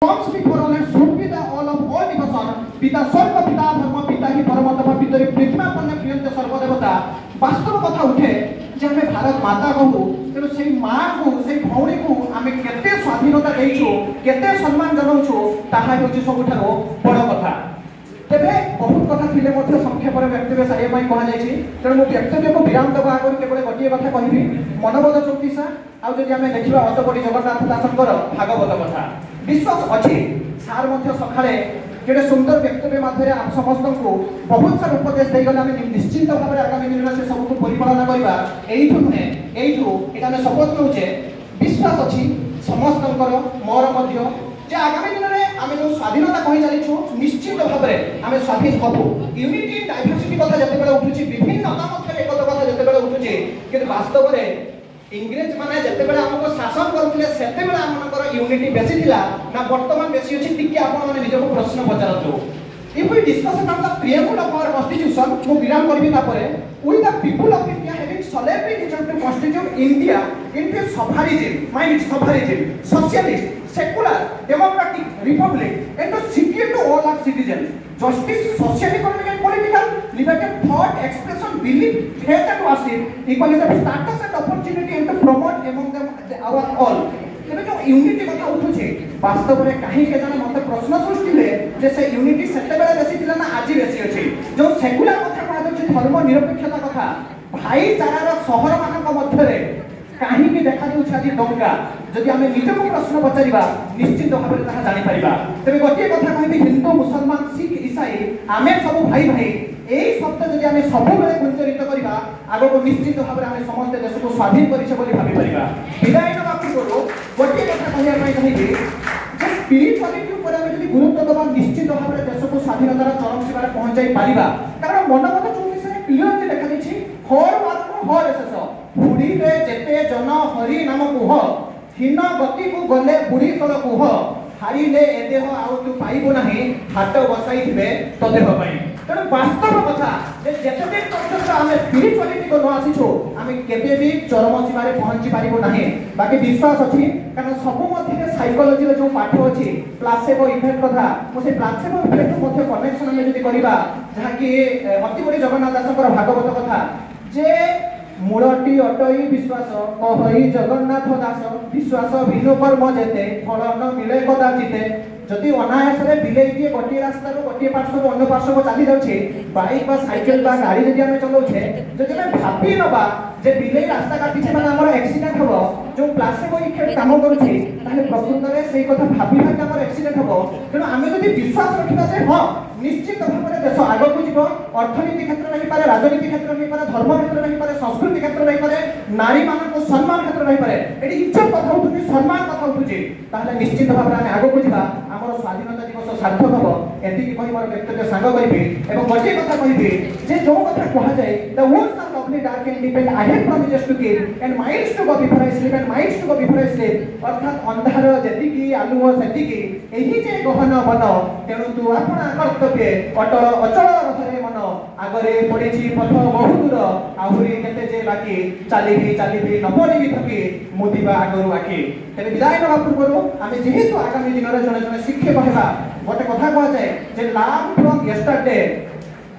comes before all and should be the all of all devotion पिता स्वर्ग पिता धर्म पिता ही परमात्मा पितरी पृथ्वी पन्ने प्रियंत सर्वदेवता वास्तव कथा उठे जे हमें भारत माता कहू तेणु से माँ को से भौणी को आम केते स्वाधीनता देइछु केते सम्मान जनाउछु ताहा होछि सबुठारो बड़ कथा तेबे बहुत कथा थिले मध्य संक्षेप रे व्यक्तिगत सारिया पई कहा जायछि तेणु मो व्यक्तिगत को विराम देबा आगर केवल गोटिए कथा कहबी मनोबोध चौतीसा आ जदि आमे देखिबा अतपडी जगन्नाथ दासंकर भागवत कथा विश्वास अछि सार मध्य सखाळे जेडे सुंदर व्यक्तित्व माध्यमे आप समस्त को बहुत सारा उपदेश दे गला में निश्चित भाव में आगामी दिन में से सब को परिपालन करबा एइठु नुहे एइठु एटा में शपथ नउचे विश्वास अछि समस्तंकर मोर मध्य जे आगामी दिन में आमे जो स्वाधीनता कहि चलिछु निश्चित भाव में आमे स्वाधीन हबु यूनिटी डाइवर्सिटी कथा जते बेला उठुची विभिन्नता मध्य एक कथा जते बेला उठुची कि वास्तव में इंग्रेज माने जते बेला हमको शासन करथिले सेते बेला हमनकर यूनिटी बेसी थिला ना वर्तमान बेसी अछि टिके आपण माने निजको प्रश्न पचारतो if we discuss about the preamble of our constitution मो विराम करबी तापरे we the people of India having solemnly determined to constitute India into सफारिज्म माइंड सफारिज्म socialist secular democratic republic and to secure to all our citizen justice social economic and political liberty thought expression belief faith and worship equality of status and opportunity and to promote among them our all तेरे जो unity कथा उठुछे वास्तव में काहे के जाने मते प्रश्न सृष्टि ले जे से यूनिटी सेते बेला बेसी थिला ना आज बेसी अछि जो सेकुलर कथा कहा जाउछि धर्म निरपेक्षता कथा भाईचारार शहर मानक मध्य रे काहे के देखा जाउछि आज डंगा जदि हमें निजको प्रश्न पचारिबा निश्चित भाव में ताहा जानि परिबा तबे गोटे कथा कहबी हिंदू मुसलमान सिख ईसाई आमे सब भाई भाई एई शब्द जदि हमें सब बेले गुंजरित करिबा आगो को निश्चित भाव में हमें समस्त देश को स्वाधीन करिसे बोली भाबी परिबा विदाय न बाकी करो गोटे कथा कहिया पई कहबी जे स्पिरिचुअलिटी ऊपर हमें जदि गुरुत्व दबा निश्चित भाव में देश को स्वाधीनतार चरम सीमा पहुंचाई परिबा कारण मनोगत चौतीस रे क्लियरली देखा दिछि हर वार हर एसस बुढ़ी रे जेते जन हरि नाम कुह हिन गति को गले बुढ़ी तल कुह हारिले ए देह आउ तू पाइबो नाही हाथ बसाई थिबे तो देह पई तेणु वास्तव कथा जे जेते दिन पर्यंत आमे स्पिरिचुअलिटी को न आसीछो आमे केबे भी चरम सीमा रे पहुंची पारिबो नाही बाकी विश्वास अछि कारण सब मध्ये साइकोलॉजी रो जो पाठ अछि प्लासेबो इफेक्ट कथा मो से प्लासेबो इफेक्ट मध्ये कनेक्शन हम जदि करिबा जहा कि अति बड़ी जगन्नाथ दासकर भागवत कथा जे मूलटी अटई विश्वास कहई जगन्नाथ दास विश्वास भिन्न कर्म जेते फल न मिले कदाचिते जदि अनायास रे बिलेई के गोटे रास्ता रो गोटे पार्श्व अन्य पार्श्व चली जाउछे बाइक बा साइकिल बा गाड़ी जदि हमें चलाउछे जदि हमें भाबी नबा जे बिलेई रास्ता काटिछे माने हमर एक्सीडेंट हबो जो प्लासेबो इफेक्ट काम करूछे ताले प्रकृत रे सेही कथा भाबी भाबी हमर एक्सीडेंट हबो तेणु आमे जदि विश्वास रखिबा जे हां निश्चित भाव में देश आगे को जीव अर्थनीति क्षेत्र नहीं पारे राजनीति क्षेत्र नहीं पारे धर्म क्षेत्र नहीं पारे संस्कृति क्षेत्र नहीं पारे नारी मान को सम्मान क्षेत्र नहीं पारे एटी इज्जत कथा उठुची सम्मान कथा उठुची ताहले निश्चित भाव में आगे को जीवा हमर स्वाधीनता दिवस सार्थक हबो एति कि कहि मोर व्यक्तिगत सांग कहिबी एवं गोटे कथा कहिबी जे जो कथा कहा जाय the worlds are lovely dark and depend I have promises to give and minds to go before I sleep and minds to go before I sleep अर्थात अंधार जेति कि आलुओ सेति कि एही जे गहन बन तेणु तू आपना कर्तव्य अटल अचल रथरे मन आगरे पड़ेछि पथ बहु दूर आहुरी केते जे बाकी चालिबी न पड़िबी थकी मुदिबा आगरु आखि तेरे विदाय नबा पूर्वरु आमे जेहेतु आगामी दिन रे जने जने शिक्षक हेबा गोटे कथा कह जाय जे learn from yesterday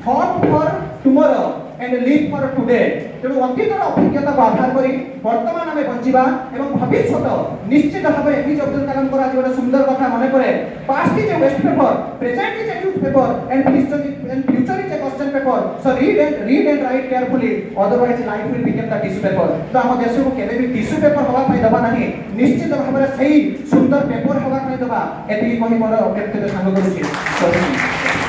thought for tomorrow and live for today तेणु अतीतर अभिज्ञता को आधार करी वर्तमान आमे बंचिबा एवं भविष्यत निश्चित भाव में एपीजे अब्दुल कलाम को आज गोटे सुंदर कथा मन पड़े past is a waste paper present is a newspaper and future is a question paper so read and write carefully otherwise life will become the tissue paper तो हम देश को केबे भी टिश्यू पेपर होगा पई दबा नहीं निश्चित भाव में सही सुंदर पेपर होगा पई दबा एति कहि मोर व्यक्तिगत सांग करूची।